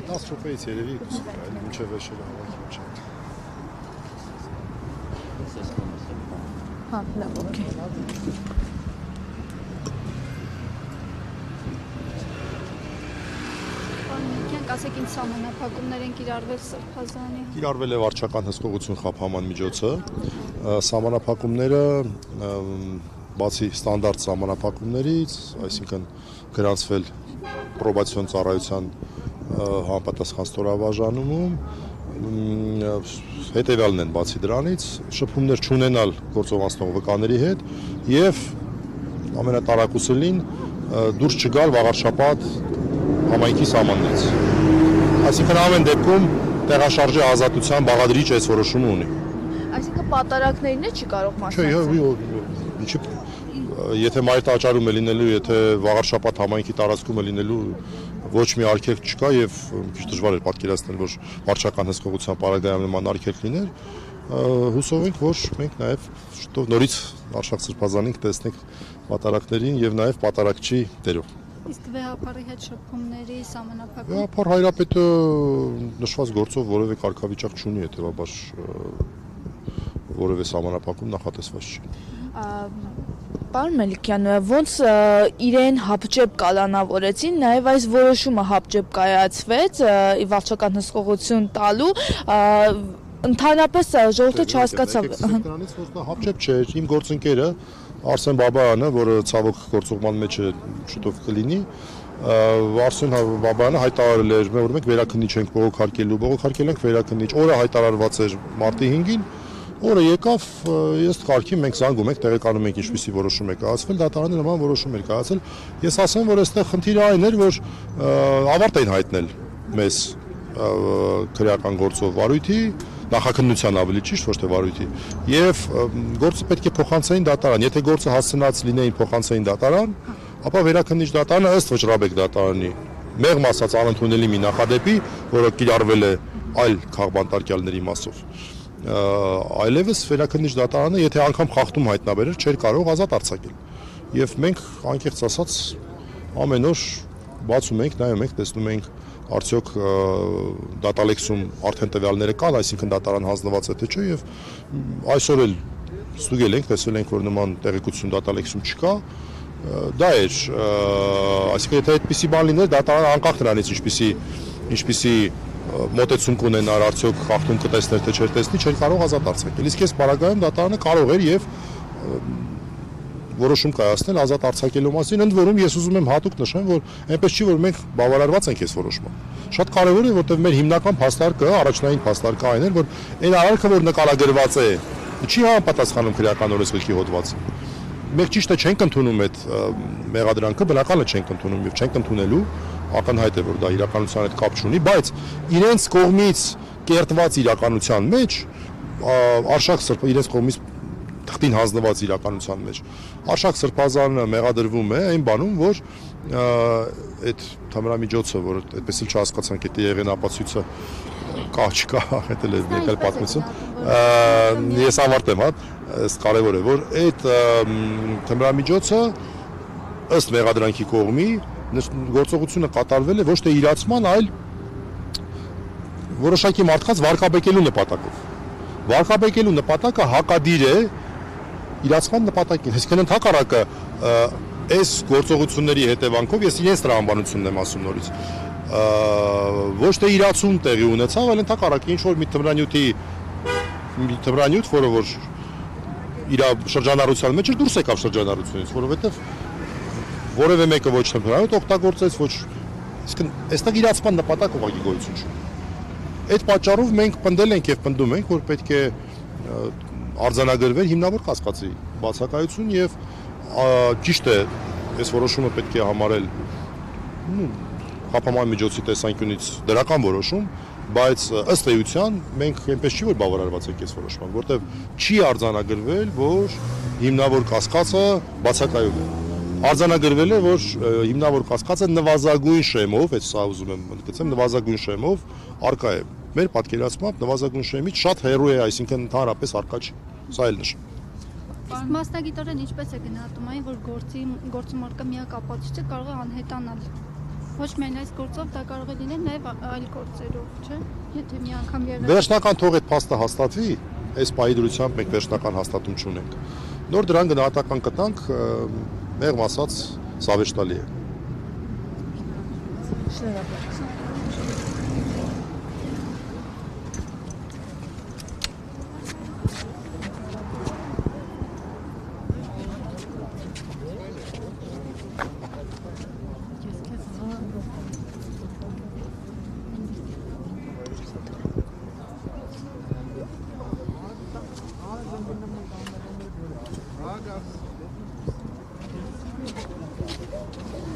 10 րոպեից երևի մինչև վերջերը հավաքի մինչև։ Հա, լավ, օքեյ։ Ասեք ինձ սահմանափակումներ են կիրառվել Սրբազանի։ Կիրառվել է վարչական հսկողություն խափանման միջոցը։ Սահմանափակումները բացի ստանդարտ սահմանափակումներից, այսինքն գրանցվել պրոբացիոն ծառայության համապատասխան ստորաբաժանումում, հետևյալն են բացի դրանից, շփումներ չունենալ գործողանցնող վկաների հետ եւ ամենատարակուսելին դուրս չգալ վաղարշապատ համայնքի սահմաններից։ Այսինքն ամեն դեպքում տեղաշարժի ազատության բաղադրիչ այս որոշումը ունի։ Այսինքն պատարակներին է չի կարող մասնակցել։ Եթե մայր տաճարում է լինելու, եթե վաղարշապատ համայնքի տարածքում է լինելու ոչ մի արգելք չկա եւ քիչ դժվար է պատկերացնել, որ վարչական հսկողության պարագայում նման արգելք լիներ, հուսով ենք, որ մենք նաեւ շուտով նորից Արշակ Սրբազանին կտեսնենք պատարակներին եւ նաեւ պատարակչի դերով։ Իսկ վեհապարի հետ շփումների սահմանափակում։ Վեհապար Հայրապետը նշված գործով որևէ կարգավիճակ չունի, հետեւաբար որևէ սահմանափակում նախատեսված չի։ Պարոն Մելիքյան, ոնց իրեն հապճեպ կալանավորեցին, նաև այս որոշումը հապճեպ կայացվեց վարչական հսկողություն տալու, ընդհանրապես ժողովուրդը չհասկացավ։ Դրանից որ դա հապճեպ չէր, իմ գործընկերը Արսեն Բաբայանը, որը ցավոք գործողման մեջ է շուտով կլինի, Արսեն Բաբայանը հայտարարել էր, որ մենք վերաքննիչ ենք բողոքարկել ենք վերաքննիչ, օրը հայտարարված էր մարտի 5-ին, օրը եկավ, ես կարգի մենք զանգում ենք, տեղեկանում ենք ինչպիսի որոշում է կայացվել, դատարանը նման որոշում էր կայացել։ Ես ասեմ, որ այստեղ խնդիրը այն էր, որ ավարտ էին հայտնել մեզ քրեական գործով վարույթի, նախաքննության ավելի ճիշտ, ոչ թե վարույթի, եւ գործը պետք է փոխանցեին դատարան։ Եթե գործը հասցնած լինեին փոխանցեին դատարան, ապա վերաքննիչ դատարանը ըստ Վճռաբեկ դատարանի մեղմ ասած անընդունելի մի նախադեպի, որը կիրառվել է այլ քաղբանտարկյալների մասով, այլևս վերաքննիչ դատարանը, եթե անգամ խախտում հայտնաբերեր, չէր կարող ազատ արձակել։ Եվ մենք անկեղծ ասած ամեն օր բացում ենք, նայում ենք, տեսնում ենք արդյոք դատալեքսում արդեն տվյալները կան, այսինքն դատարան հանձնված է թե չէ, եւ այսօր էլ ստուգել ենք, տեսել ենք, որ նման տեղեկություն դատալեքսում չկա, դա էր, այսինքն եթե այդպիսի բան լիներ, դատարանը անկախ նրանից ինչպիսի մոտեցում կունենար, արդյոք խախտում կտեսներ թե չէր տեսնի, չէր կարող ազատ արձակել։ Իսկ այս պարագայում դատարանը կարող էր եւ որոշում կայացնել ազատ արձակելու մասին, ընդ որում ես ուզում եմ հատուկ նշեմ, որ այնպես չի, որ մենք բավարարված ենք այս որոշմամբ։ Շատ կարևոր է, որտեղ մեր հիմնական փաստարկը, առաջնային փաստարկը այն է, որ այն արարքը, որ նկարագրված է, չի համապատասխանում քրեական օրենսգրքի հոդվածին։ Մենք ճիշտ է չենք ընդունում այդ մեղադրանքը, բնական է չենք ընդունում եւ չենք ընդունելու, ակնհայտ է, որ դա իրականության հետ կապ չունի, բայց իրենց կողմից կերտված իրականության մեջ Արշակ Սրբազանը իրենց կողմից թղթին հանձնված իրականության մեջ Արշակ Սրբազանը մեղադրվում է այն բանում, որ այդ թմրամիջոցը, որ այդպես էլ չհասկացանք, եթե եղեն ապացույցը կա չկա, այդ էլ մեկ էլ պատմություն։ Ես ավարտեմ, հա, այս կարևոր է, որ այդ թմրամիջոցը ըստ մեղադրանքի կողմի գործողությունը կատարվել է ոչ թե իրացման, այլ որոշակի մարդկանց վարկաբեկելու նպատակով։ Վարկաբեկելու նպատակը հակադիր է իրացման նպատակին, այսինքն ընդհակառակը այս գործողությունների հետևանքով ես իրենց տրամաբանությունն եմ ասում նորից, ոչ թե իրացում տեղի ունեցավ, այլ ընդհակառակը ինչ որ մի թմրանյութ, որը որ իր շրջանառության մեջ դուրս եկավ շրջանառությունից, որովհետև որևէ մեկը ոչ թմրանյութ օգտագործեց, ոչ, այսինքն այստեղ իրացման նպատակ ուղղակի գոյություն չունի։ Այդ պատճառով մենք պնդել ենք եւ պնդում ենք, որ պետք է արձանագրվեր հիմնավոր կասկածի բացակայություն եւ ճիշտ է, այս որոշումը պետք է համարել խափանման միջոցի տեսանկյունից դրական որոշում, բայց ըստ էության մենք այնպես չի որ բավարարված ենք այս որոշմամբ, որտեղ չի արձանագրվել, որ հիմնավոր կասկածը բացակայում է։ Արձանագրվել է, որ հիմնավոր կասկածը նվազագույն շեմով, այս սա ուզում եմ ընդգծեմ, նվազագույն շեմով արկա է։ Մեր պատկերացմամբ նվազագույն շեմից շատ հեռու է, այսինքն ընդհանրապես արկա չի։ Սա էլ նշեմ։ Իսկ մասնագիտորեն ինչպես է գնահատում այն, որ գործում արկա միակ ապացույցը կարող է անհետանալ։ Ոչ միայն այս գործով, դա կարող է լինել նաև այլ գործերով, չէ՞։ Եթե մի անգամ եղել։ Վերջնական թող այդ փաստը հաստատվի, այս պահի դրությամբ մենք վերջնական հաստատում չունենք։ Նոր դրան գնահատական կտանք, մեղմ ասած, սավեշտալի է։ Շնորհակալ